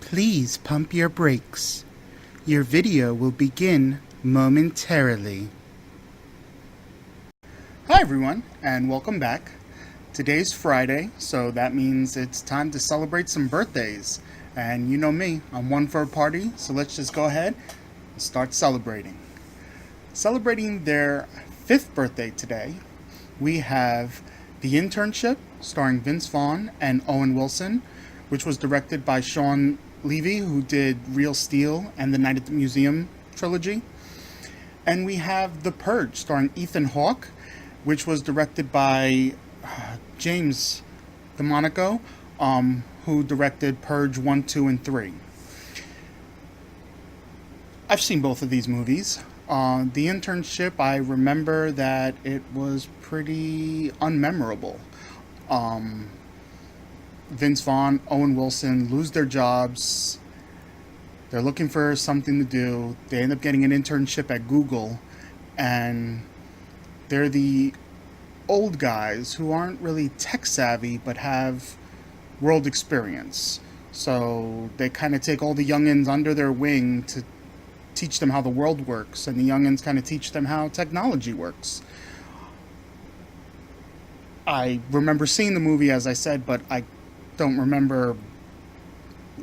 Please pump your brakes. Your video will begin momentarily. Hi everyone, and welcome back. Today's Friday, so that means it's time to celebrate some birthdays. And you know me, I'm one for a party, so let's just go ahead and start celebrating. Celebrating their 5th birthday today, we have The Internship, starring Vince Vaughn and Owen Wilson, which was directed by Sean Levy, who did Real Steel and the Night at the Museum trilogy. And we have The Purge, starring Ethan Hawke, which was directed by James DeMonico, who directed Purge 1, 2, and 3. I've seen both of these movies. The Internship, I remember that it was pretty unmemorable. Vince Vaughn, Owen Wilson lose their jobs. They're looking for something to do. They end up getting an internship at Google, and they're the old guys who aren't really tech savvy but have world experience. So they kind of take all the youngins under their wing to teach them how the world works, and the youngins kind of teach them how technology works. I remember seeing the movie, as I said, but I don't remember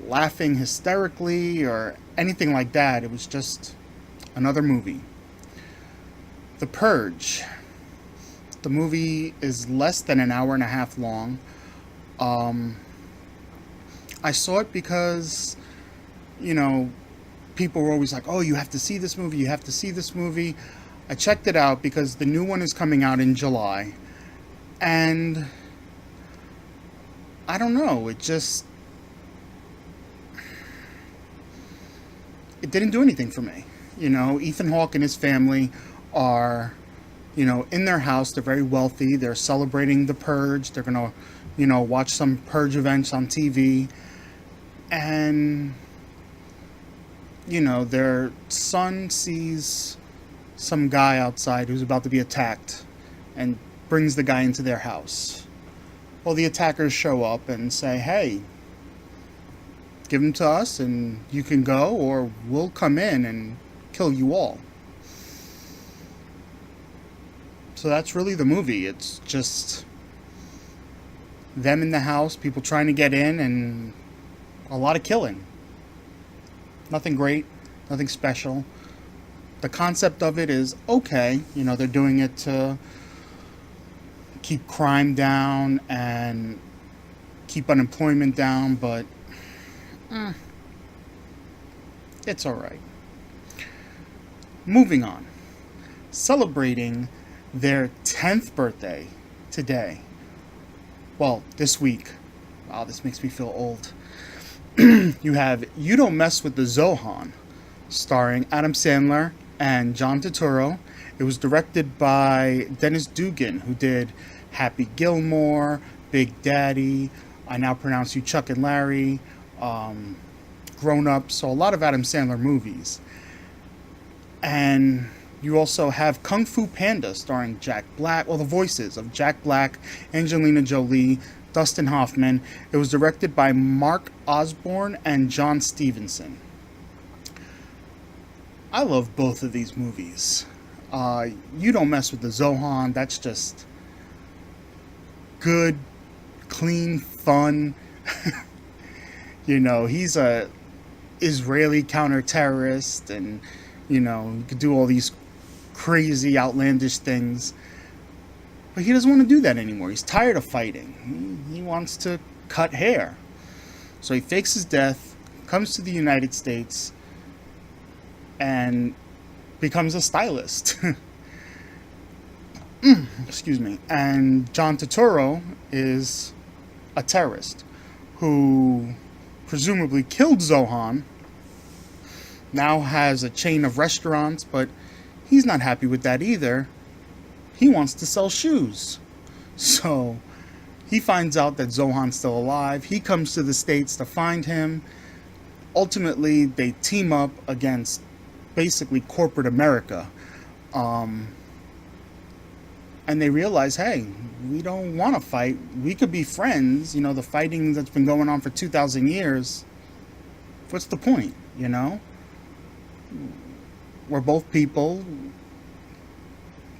laughing hysterically or anything like that. It was just another movie. The Purge. The movie is less than an hour and a half long. I saw it because, people were always like, oh, you have to see this movie, you have to see this movie. I checked it out because the new one is coming out in July. And I don't know, it didn't do anything for me. Ethan Hawke and his family are, in their house. They're very wealthy. They're celebrating the Purge. They're going to, watch some Purge events on TV. And, their son sees some guy outside who's about to be attacked and brings the guy into their house. Well, the attackers show up and say, hey, give him to us and you can go, or we'll come in and kill you all. So that's really the movie. It's just them in the house, people trying to get in, and a lot of killing. Nothing great, nothing special. The concept of it is okay. They're doing it to keep crime down and keep unemployment down, but it's all right. Moving on. Celebrating their 10th birthday today. Well, this week. Wow, this makes me feel old. You have You Don't Mess with the Zohan, starring Adam Sandler and John Turturro. It was directed by Dennis Dugan, who did Happy Gilmore, Big Daddy, I Now Pronounce You Chuck and Larry, Grown Up, so a lot of Adam Sandler movies. And you also have Kung Fu Panda, starring Jack Black, the voices of Jack Black, Angelina Jolie, Dustin Hoffman. It was directed by Mark Osborne and John Stevenson. I love both of these movies. You Don't Mess with the Zohan, that's just good, clean, fun. He's a Israeli counter-terrorist, and, he could do all these crazy, outlandish things. But he doesn't want to do that anymore. He's tired of fighting. He wants to cut hair. So he fakes his death, comes to the United States, and becomes a stylist. Excuse me. And John Turturro is a terrorist who presumably killed Zohan, now has a chain of restaurants, but he's not happy with that either. He wants to sell shoes. So he finds out that Zohan's still alive. He comes to the States to find him. Ultimately, they team up against basically corporate America. And they realize, hey, we don't want to fight. We could be friends. The fighting that's been going on for 2,000 years, what's the point, you know? We're both people.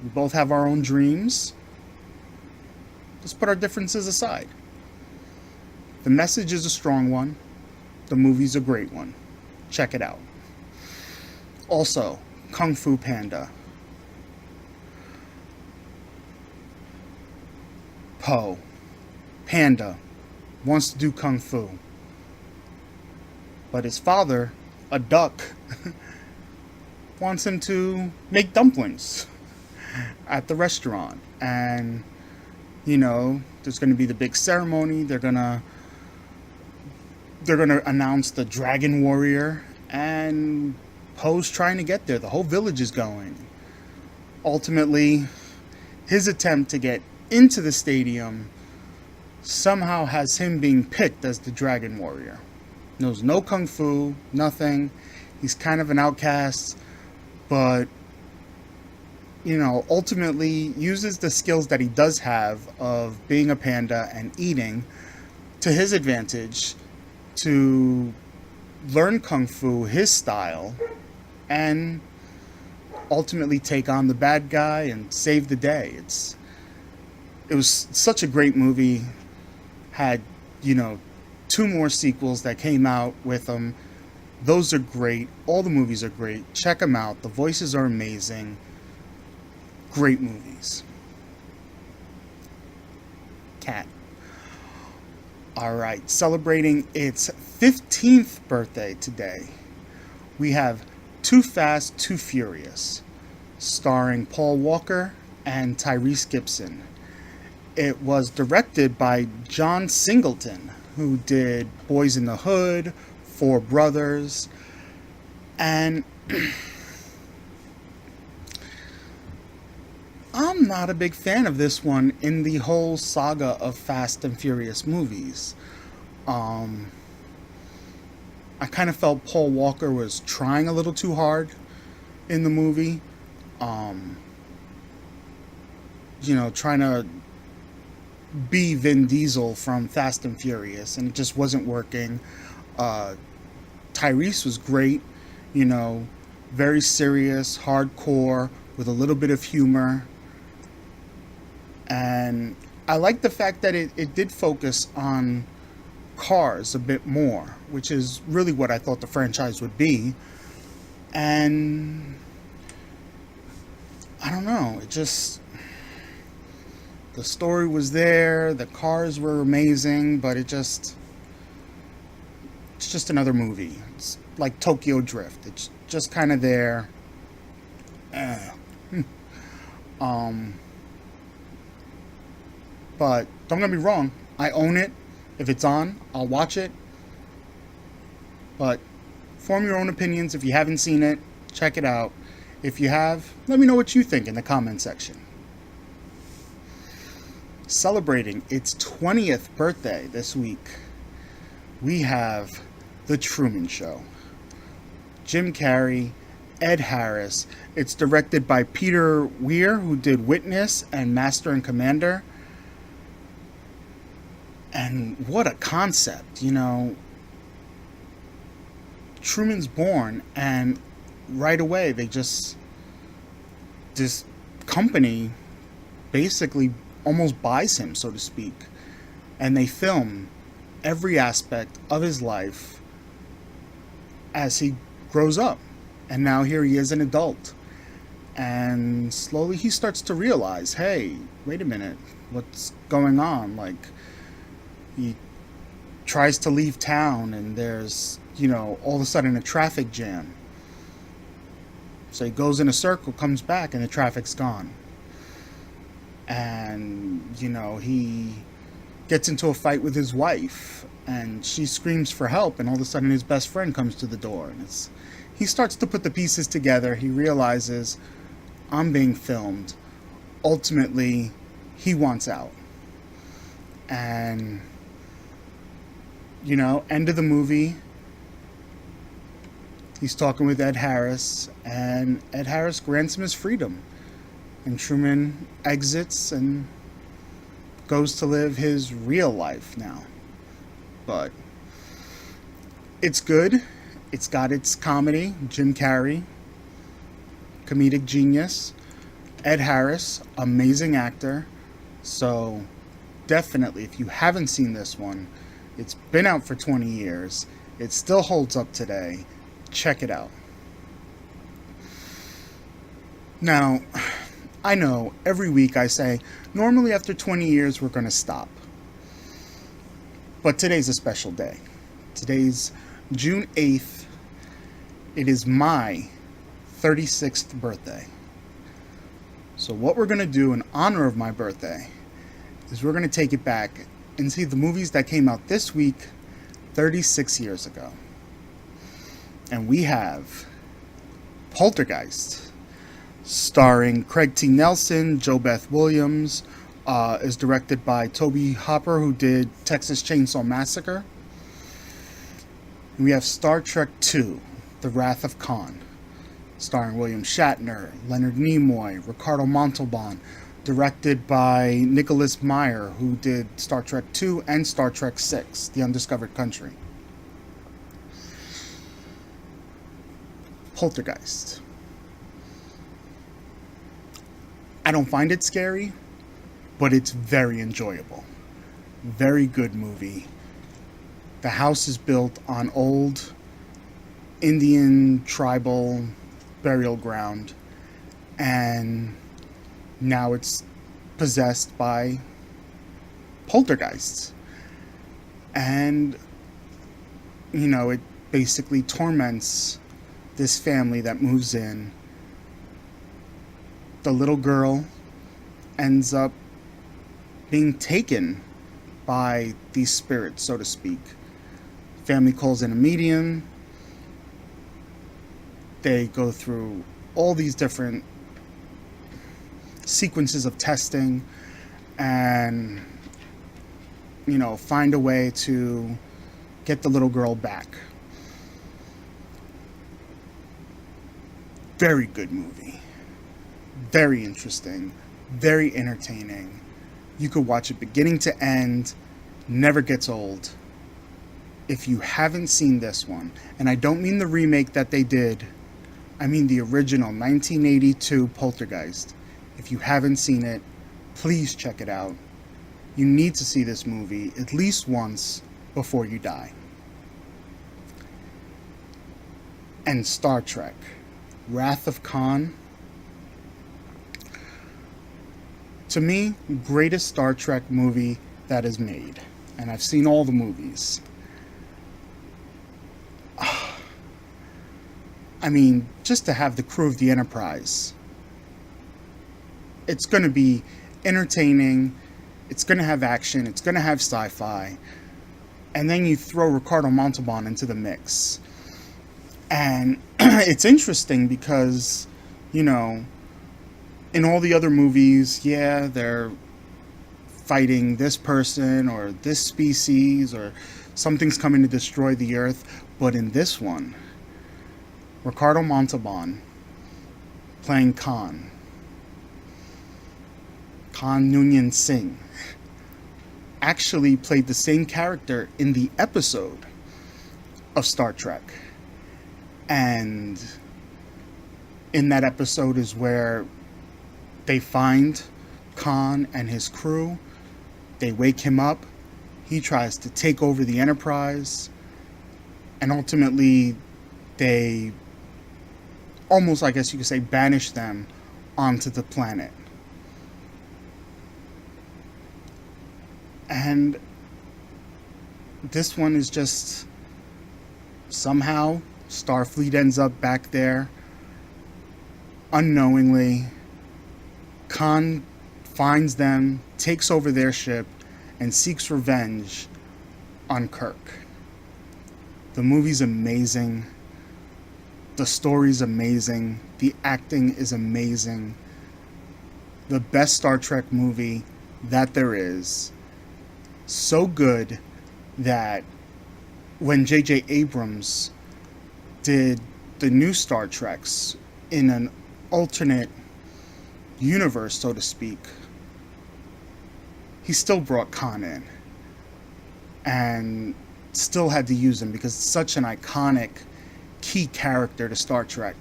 We both have our own dreams. Let's put our differences aside. The message is a strong one. The movie's a great one. Check it out. Also, Kung Fu Panda. Panda, wants to do Kung Fu. But his father, a duck, wants him to make dumplings at the restaurant. And, there's going to be the big ceremony. They're going to announce the Dragon Warrior, and Poe's trying to get there. The whole village is going. Ultimately, his attempt to get into the stadium somehow has him being picked as the Dragon Warrior. Knows no Kung Fu, nothing. He's kind of an outcast, but ultimately uses the skills that he does have of being a panda and eating to his advantage to learn Kung Fu, his style, and ultimately take on the bad guy and save the day. It was such a great movie. Had, 2 more sequels that came out with them. Those are great. All the movies are great. Check them out. The voices are amazing. Great movies. Cat. Alright, celebrating its 15th birthday today, we have Too Fast, Too Furious, starring Paul Walker and Tyrese Gibson. It was directed by John Singleton, who did Boys in the Hood, Four Brothers, and I'm not a big fan of this one in the whole saga of Fast and Furious movies. I kind of felt Paul Walker was trying a little too hard in the movie. Trying to be Vin Diesel from Fast and Furious, and it just wasn't working. Tyrese was great, very serious, hardcore, with a little bit of humor. And I like the fact that it did focus on cars a bit more, which is really what I thought the franchise would be. And I don't know, the story was there, the cars were amazing, but it's just another movie. It's like Tokyo Drift. It's just kind of there. But don't get me wrong, I own it. If it's on, I'll watch it. But form your own opinions. If you haven't seen it, check it out. If you have, let me know what you think in the comment section. Celebrating its 20th birthday this week, we have The Truman Show. Jim Carrey, Ed Harris. It's directed by Peter Weir, who did Witness and Master and Commander. And what a concept, Truman's born, and right away this company basically almost buys him, so to speak. And they film every aspect of his life as he grows up. And now here he is, an adult. And slowly he starts to realize, hey, wait a minute, what's going on? Like, he tries to leave town, and there's, all of a sudden a traffic jam. So he goes in a circle, comes back, and the traffic's gone. And, he gets into a fight with his wife, and she screams for help, and all of a sudden his best friend comes to the door. And he starts to put the pieces together. He realizes, I'm being filmed. Ultimately, he wants out. And, end of the movie, he's talking with Ed Harris, and Ed Harris grants him his freedom. And Truman exits and goes to live his real life now. But it's good. It's got its comedy, Jim Carrey, comedic genius, Ed Harris, amazing actor. So definitely, if you haven't seen this one, it's been out for 20 years. It still holds up today. Check it out. Now, I know every week I say, normally after 20 years we're going to stop. But today's a special day. Today's June 8th. It is my 36th birthday. So what we're going to do in honor of my birthday is we're going to take it back and see the movies that came out this week 36 years ago. And we have Poltergeist, starring Craig T. Nelson, Jo Beth Williams, is directed by Toby Hopper, who did Texas Chainsaw Massacre. We have Star Trek II, The Wrath of Khan, starring William Shatner, Leonard Nimoy, Ricardo Montalban, directed by Nicholas Meyer, who did Star Trek II and Star Trek VI, The Undiscovered Country. Poltergeist. I don't find it scary, but it's very enjoyable. Very good movie. The house is built on old Indian tribal burial ground, and now it's possessed by poltergeists. And, it basically torments this family that moves in. The little girl ends up being taken by these spirits, so to speak. Family calls in a medium. They go through all these different sequences of testing and, find a way to get the little girl back. Very good movie. Very interesting. Very entertaining. You could watch it beginning to end. Never gets old. If you haven't seen this one, and I don't mean the remake that they did, I mean the original 1982 Poltergeist. If you haven't seen it, please check it out. You need to see this movie at least once before you die. And Star Trek, Wrath of Khan. To me, greatest Star Trek movie that is made. And I've seen all the movies. I mean, just to have the crew of the Enterprise. It's going to be entertaining. It's going to have action. It's going to have sci-fi. And then you throw Ricardo Montalban into the mix. And it's interesting because, in all the other movies, yeah, they're fighting this person or this species or something's coming to destroy the Earth. But in this one, Ricardo Montalban playing Khan Noonien Singh, actually played the same character in the episode of Star Trek. And in that episode is where they find Khan and his crew. They wake him up. He tries to take over the Enterprise. And ultimately, they almost, I guess you could say, banish them onto the planet. And this one is just somehow Starfleet ends up back there unknowingly. Khan finds them, takes over their ship, and seeks revenge on Kirk. The movie's amazing. The story's amazing. The acting is amazing. The best Star Trek movie that there is. So good that when J.J. Abrams did the new Star Treks in an alternate universe, so to speak, he still brought Khan in and still had to use him because it's such an iconic key character to Star Trek.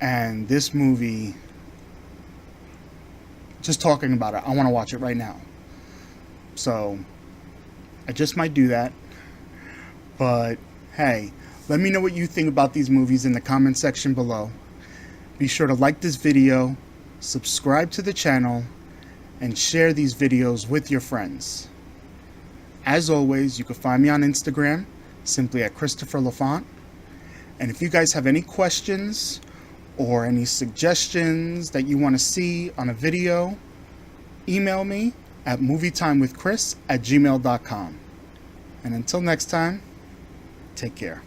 And this movie, just talking about it, I want to watch it right now. So I just might do that. But hey, let me know what you think about these movies in the comment section below. Be sure to like this video, subscribe to the channel, and share these videos with your friends. As always, you can find me on Instagram, simply at Christopher Lafont. And if you guys have any questions or any suggestions that you want to see on a video, email me at movietimewithchris@gmail.com. And until next time, take care.